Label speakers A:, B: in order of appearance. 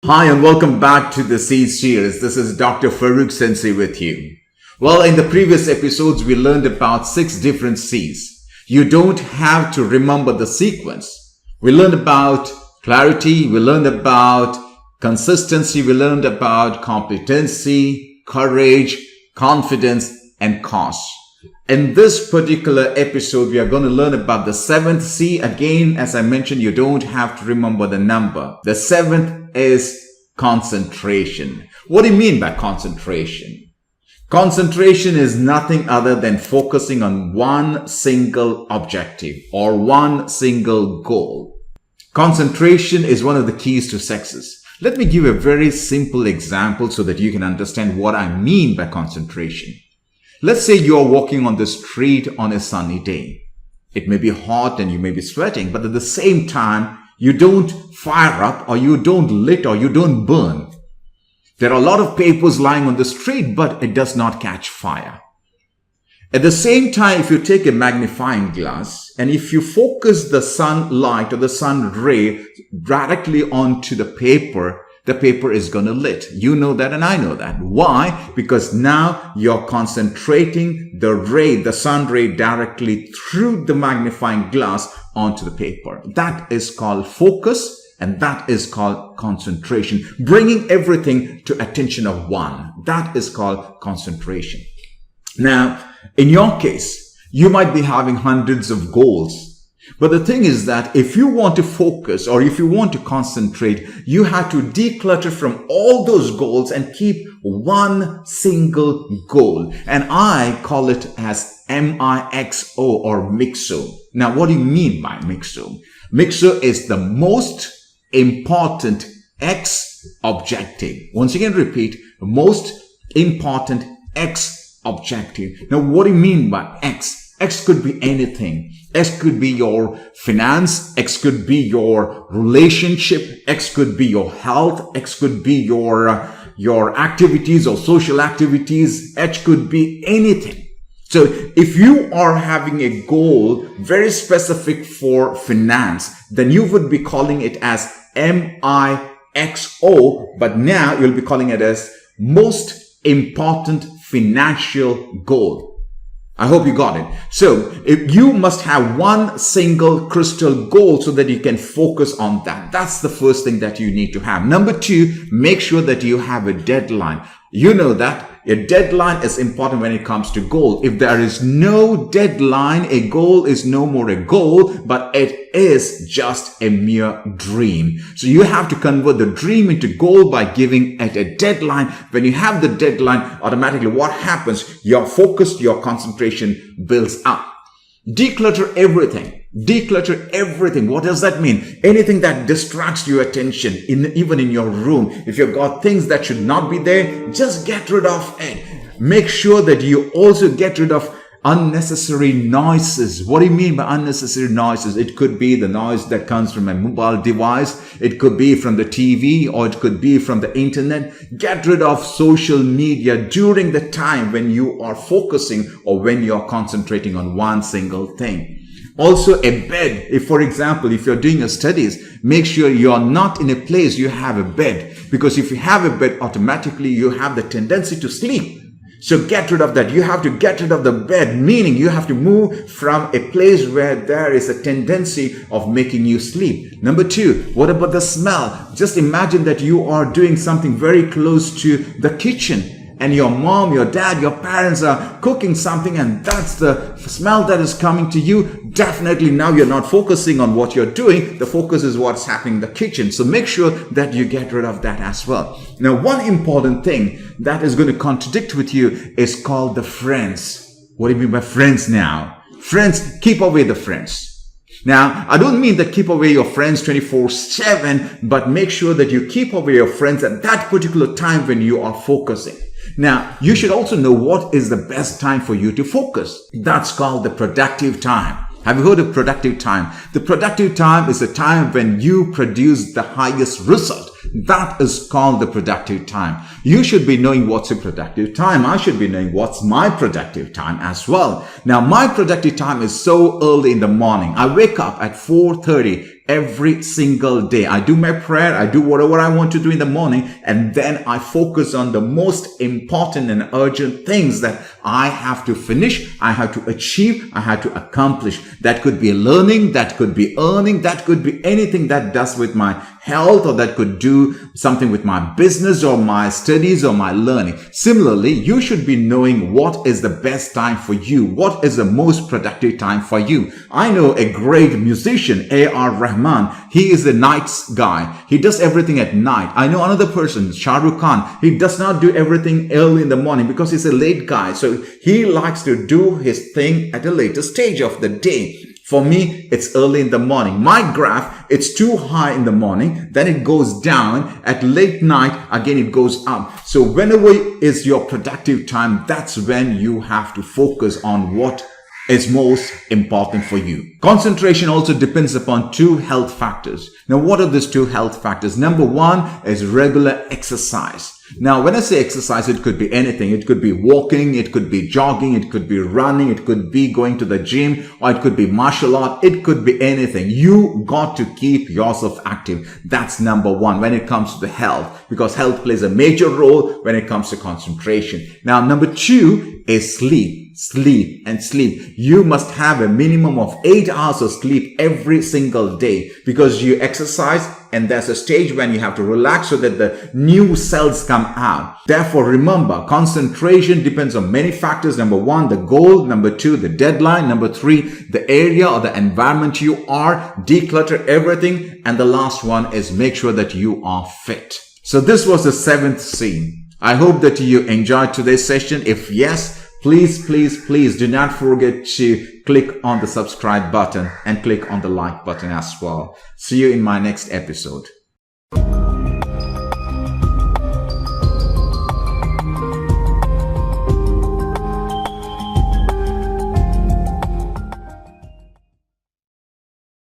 A: Hi and welcome back to the C series. This is Dr. Farookh Sensei with you. Well, in the previous episodes, we learned about 6 different C's. You don't have to remember the sequence. We learned about clarity, we learned about consistency, we learned about competency, courage, confidence, and cost. In this particular episode, we are going to learn about the 7th C. Again, as I mentioned, you don't have to remember the number. The 7th is concentration. What do you mean by concentration? Concentration is nothing other than focusing on one single objective or one single goal. Concentration is one of the keys to success. Let me give a very simple example so that you can understand what I mean by concentration. Let's say you're walking on the street on a sunny day. It may be hot and you may be sweating, but at the same time, you don't fire up or you don't lit or you don't burn. There are a lot of papers lying on the street, but it does not catch fire. At the same time, if you take a magnifying glass and if you focus the sunlight or the sun ray directly onto the paper is going to lit. You know that and I know that. Why? Because now you're concentrating the sun ray directly through the magnifying glass onto the paper. That is called focus and that is called concentration. Bringing everything to attention of one. That is called concentration. Now, in your case, you might be having hundreds of goals. But the thing is that if you want to focus or if you want to concentrate, you have to declutter from all those goals and keep one single goal. And I call it as MIXO or MIXO. Now, what do you mean by MIXO? MIXO is the most important X objective. Once again, repeat, most important X objective. Now, what do you mean by X? X could be anything. X could be your finance. X could be your relationship. X could be your health. X could be your activities or social activities. X could be anything. So if you are having a goal very specific for finance, then you would be calling it as MIXO, but now you'll be calling it as most important financial goal. I hope you got it. So if you must have one single crystal goal so that you can focus on that. That's the first thing that you need to have. Number 2, make sure that you have a deadline. You know that a deadline is important when it comes to goal. If there is no deadline, a goal is no more a goal, but it is just a mere dream. So you have to convert the dream into goal by giving it a deadline. When you have the deadline, automatically what happens? Your focus, your concentration builds up. Declutter everything. Declutter everything. What does that mean? Anything that distracts your attention, even in your room. If you've got things that should not be there, just get rid of it. Make sure that you also get rid of unnecessary noises. What do you mean by unnecessary noises? It could be the noise that comes from a mobile device. It could be from the TV or it could be from the internet. Get rid of social media during the time when you are focusing or when you're concentrating on one single thing. Also a bed. If, for example, if you're doing your studies, make sure you're not in a place you have a bed. Because if you have a bed, automatically you have the tendency to sleep. So get rid of that. You have to get rid of the bed, meaning you have to move from a place where there is a tendency of making you sleep. Number 2, what about the smell? Just imagine that you are doing something very close to the kitchen. And your mom, your dad, your parents are cooking something and that's the smell that is coming to you. Definitely now you're not focusing on what you're doing. The focus is what's happening in the kitchen. So make sure that you get rid of that as well. Now, one important thing that is going to contradict with you is called the friends. What do you mean by friends now? Friends, keep away the friends. Now, I don't mean that keep away your friends 24/7, but make sure that you keep away your friends at that particular time when you are focusing. Now, you should also know what is the best time for you to focus. That's called the productive time. Have you heard of productive time? The productive time is a time when you produce the highest result. That is called the productive time. You should be knowing what's a productive time. I should be knowing what's my productive time as well. Now, my productive time is so early in the morning. I wake up at 4:30 every single day. I do my prayer, I do whatever I want to do in the morning, and then I focus on the most important and urgent things that I have to finish, I have to achieve, I have to accomplish. That could be learning, that could be earning, that could be anything that does with my health, or that could do something with my business or my studies or my learning. Similarly, you should be knowing what is the best time for you, what is the most productive time for you. I know a great musician, A.R. Rahman. He is a night guy. He does everything at night. I know another person, Shah Rukh Khan. He does not do everything early in the morning because he's a late guy. So he likes to do his thing at a later stage of the day. For me, it's early in the morning. My graph, it's too high in the morning, then it goes down. At late night, again, it goes up. So whenever is your productive time, that's when you have to focus on what is most important for you. Concentration also depends upon two health factors. Now, what are these two health factors? Number one is regular exercise. Now, when I say exercise, it could be anything. It could be walking, it could be jogging, it could be running, it could be going to the gym, or it could be martial art. It could be anything. You got to keep yourself active. That's number one when it comes to the health, because health plays a major role when it comes to concentration. Now, number two is sleep. Sleep and sleep. You must have a minimum of 8 hours of sleep every single day, because you exercise and there's a stage when you have to relax so that the new cells come out. Therefore, remember, concentration depends on many factors. Number one, the goal. Number two, the deadline. Number three, the area or the environment you are. Declutter everything. And the last one is make sure that you are fit. So this was the 7th C. I hope that you enjoyed today's session. If yes, please do not forget to click on the subscribe button and click on the like button as well. See you in my next episode.